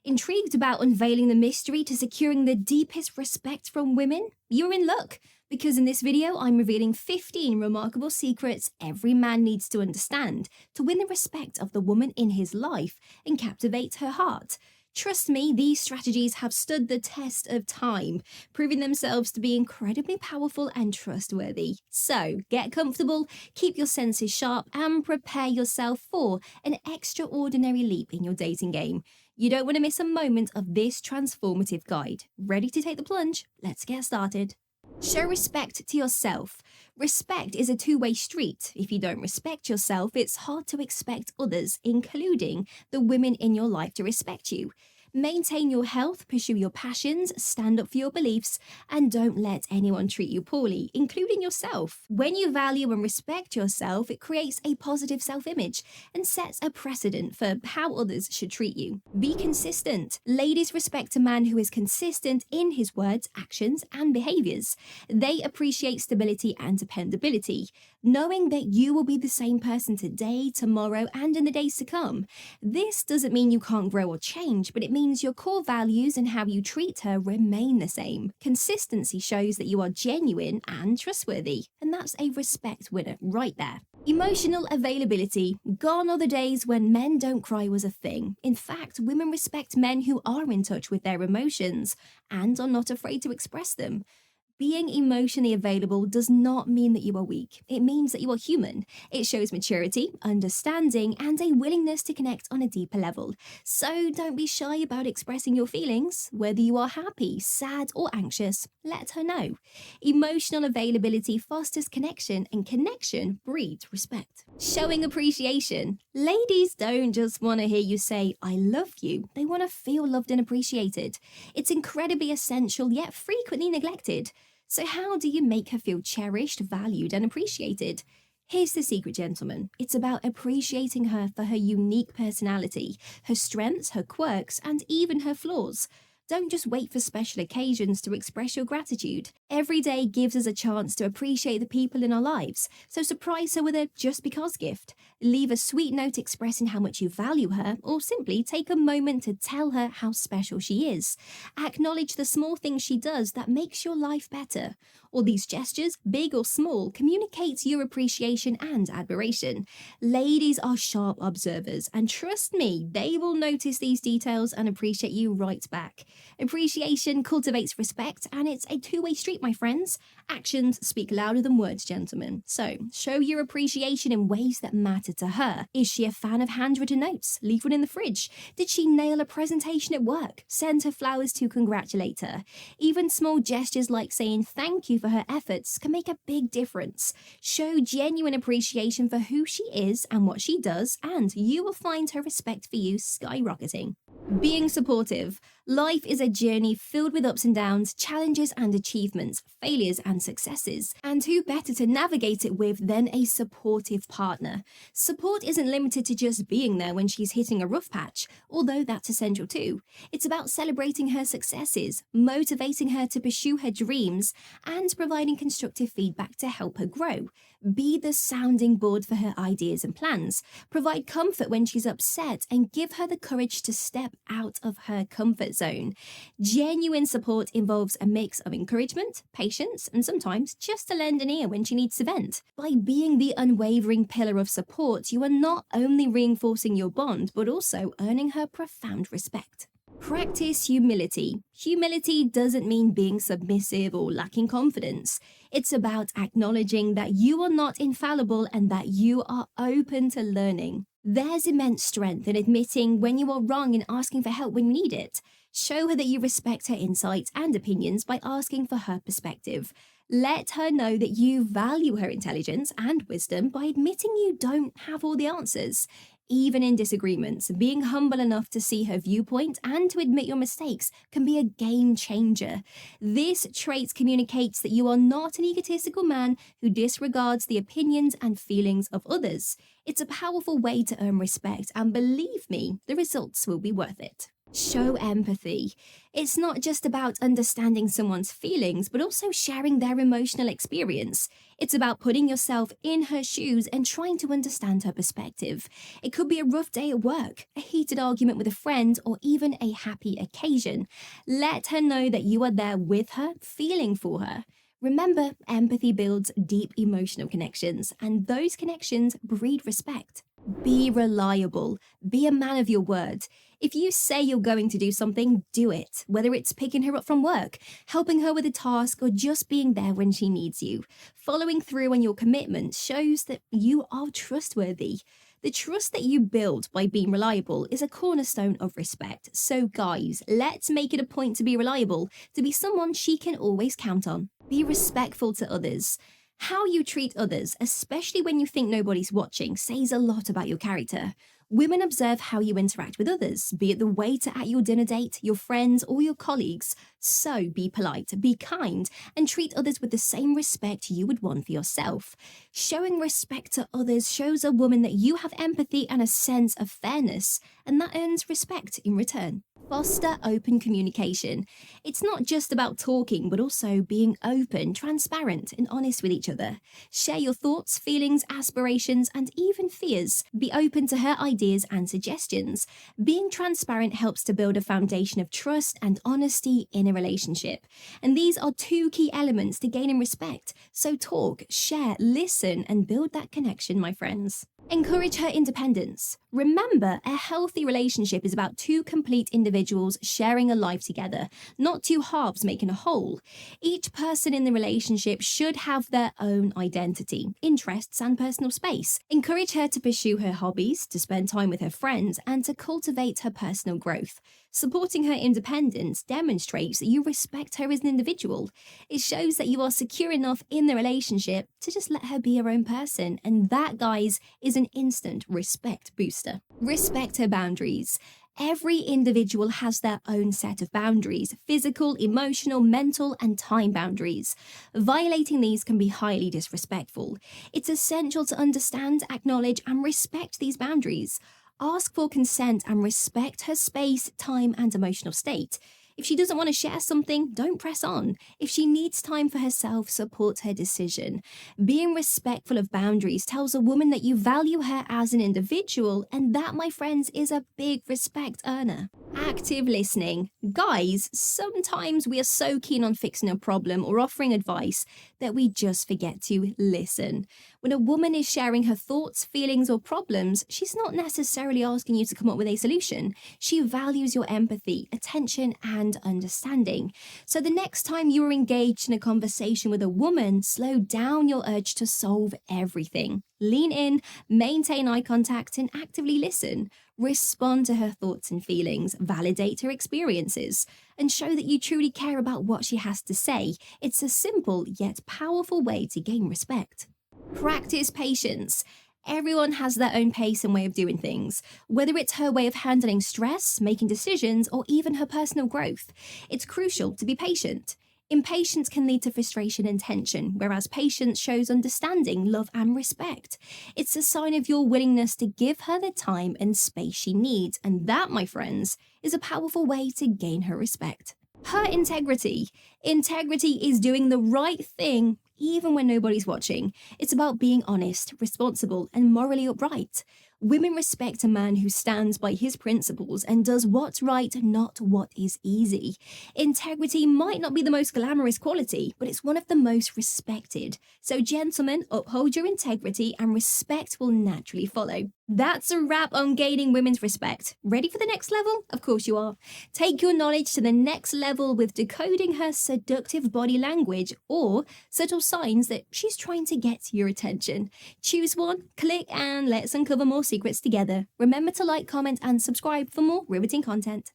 Intrigued about unveiling the mystery to securing the deepest respect from women? You're in luck, because in this video I'm revealing 15 remarkable secrets every man needs to understand to win the respect of the woman in his life and captivate her heart. Trust me, these strategies have stood the test of time, proving themselves to be incredibly powerful and trustworthy. So, get comfortable, keep your senses sharp, and prepare yourself for an extraordinary leap in your dating game. You don't want to miss a moment of this transformative guide. Ready to take the plunge? Let's get started. Show respect to yourself. Respect is a two-way street. If you don't respect yourself, it's hard to expect others, including the women in your life, to respect you. Maintain your health, pursue your passions, stand up for your beliefs, and don't let anyone treat you poorly, including yourself. When you value and respect yourself, it creates a positive self-image and sets a precedent for how others should treat you. Be consistent. Ladies respect a man who is consistent in his words, actions, and behaviors. They appreciate stability and dependability, knowing that you will be the same person today, tomorrow, and in the days to come. This doesn't mean you can't grow or change, but it means your core values and how you treat her remain the same. Consistency shows that you are genuine and trustworthy, and that's a respect winner right there. Emotional availability. Gone are the days when men don't cry was a thing. In fact, women respect men who are in touch with their emotions and are not afraid to express them. Being emotionally available does not mean that you are weak. It means that you are human. It shows maturity, understanding, and a willingness to connect on a deeper level. So don't be shy about expressing your feelings. Whether you are happy, sad, or anxious, let her know. Emotional availability fosters connection, and connection breeds respect. Showing appreciation. Ladies don't just want to hear you say, "I love you." They want to feel loved and appreciated. It's incredibly essential, yet frequently neglected. So how do you make her feel cherished, valued, and appreciated? Here's the secret, gentlemen. It's about appreciating her for her unique personality, her strengths, her quirks, and even her flaws. Don't just wait for special occasions to express your gratitude. Every day gives us a chance to appreciate the people in our lives, so surprise her with a just because gift. Leave a sweet note expressing how much you value her, or simply take a moment to tell her how special she is. Acknowledge the small things she does that makes your life better. All these gestures, big or small, communicate your appreciation and admiration. Ladies are sharp observers, and trust me, they will notice these details and appreciate you right back. Appreciation cultivates respect, and it's a two-way street, my friends. Actions speak louder than words, gentlemen. So, show your appreciation in ways that matter to her. Is she a fan of handwritten notes? Leave one in the fridge. Did she nail a presentation at work? Send her flowers to congratulate her. Even small gestures like saying thank you for her efforts can make a big difference. Show genuine appreciation for who she is and what she does, and you will find her respect for you skyrocketing. Being supportive. Life is a journey filled with ups and downs, challenges and achievements, failures and successes. And who better to navigate it with than a supportive partner? Support isn't limited to just being there when she's hitting a rough patch, although that's essential too. It's about celebrating her successes, motivating her to pursue her dreams, and providing constructive feedback to help her grow. Be the sounding board for her ideas and plans. Provide comfort when she's upset and give her the courage to step out of her comfort zone. Genuine support involves a mix of encouragement, patience, and sometimes just to lend an ear when she needs to vent. By being the unwavering pillar of support, you are not only reinforcing your bond, but also earning her profound respect. Practice humility. Humility doesn't mean being submissive or lacking confidence. It's about acknowledging that you are not infallible and that you are open to learning. There's immense strength in admitting when you are wrong and asking for help when you need it. Show her that you respect her insights and opinions by asking for her perspective. Let her know that you value her intelligence and wisdom by admitting you don't have all the answers. Even in disagreements, being humble enough to see her viewpoint and to admit your mistakes can be a game changer. This trait communicates that you are not an egotistical man who disregards the opinions and feelings of others. It's a powerful way to earn respect, and believe me, the results will be worth it. Show empathy. It's not just about understanding someone's feelings, but also sharing their emotional experience. It's about putting yourself in her shoes and trying to understand her perspective. It could be a rough day at work, a heated argument with a friend, or even a happy occasion. Let her know that you are there with her, feeling for her. Remember, empathy builds deep emotional connections, and those connections breed respect. Be reliable. Be a man of your word. If you say you're going to do something, do it. Whether it's picking her up from work, helping her with a task, or just being there when she needs you. Following through on your commitment shows that you are trustworthy. The trust that you build by being reliable is a cornerstone of respect. So guys, let's make it a point to be reliable, to be someone she can always count on. Be respectful to others. How you treat others, especially when you think nobody's watching, says a lot about your character. Women observe how you interact with others, be it the waiter at your dinner date, your friends, or your colleagues. So be polite, be kind, and treat others with the same respect you would want for yourself. Showing respect to others shows a woman that you have empathy and a sense of fairness, and that earns respect in return. Foster open communication. It's not just about talking, but also being open, transparent, and honest with each other. Share your thoughts, feelings, aspirations, and even fears. Be open to her ideas and suggestions. Being transparent helps to build a foundation of trust and honesty in a relationship. And these are two key elements to gaining respect. So talk, share, listen, and build that connection, my friends. Encourage her independence. Remember, a healthy relationship is about two complete individuals sharing a life together, not two halves making a whole. Each person in the relationship should have their own identity, interests, and personal space. Encourage her to pursue her hobbies, to spend time with her friends, and to cultivate her personal growth. Supporting her independence demonstrates that you respect her as an individual. It shows that you are secure enough in the relationship to just let her be her own person, and that, guys, is an instant respect booster. Respect her boundaries. Every individual has their own set of boundaries: physical, emotional, mental, and time boundaries. Violating these can be highly disrespectful. It's essential to understand, acknowledge, and respect these boundaries. Ask for consent and respect her space, time, and emotional state. If she doesn't want to share something, don't press on. If she needs time for herself, support her decision. Being respectful of boundaries tells a woman that you value her as an individual, and that, my friends, is a big respect earner. Active listening. Guys, sometimes we are so keen on fixing a problem or offering advice that we just forget to listen. When a woman is sharing her thoughts, feelings, or problems, she's not necessarily asking you to come up with a solution. She values your empathy, attention, and understanding. So the next time you are engaged in a conversation with a woman, slow down your urge to solve everything. Lean in, maintain eye contact, and actively listen. Respond to her thoughts and feelings, validate her experiences, and show that you truly care about what she has to say. It's a simple yet powerful way to gain respect. Practice patience. Everyone has their own pace and way of doing things, whether it's her way of handling stress, making decisions, or even her personal growth. It's crucial to be patient. Impatience can lead to frustration and tension, whereas patience shows understanding, love, and respect. It's a sign of your willingness to give her the time and space she needs, and that, my friends, is a powerful way to gain her respect. Her integrity. Integrity is doing the right thing even when nobody's watching. It's about being honest, responsible, and morally upright. Women respect a man who stands by his principles and does what's right, not what is easy. Integrity might not be the most glamorous quality, but it's one of the most respected. So gentlemen, uphold your integrity and respect will naturally follow. That's a wrap on gaining women's respect. Ready for the next level? Of course you are. Take your knowledge to the next level with decoding her seductive body language or subtle signs that she's trying to get your attention. Choose one, click, and let's uncover more secrets together. Remember to like, comment, and subscribe for more riveting content.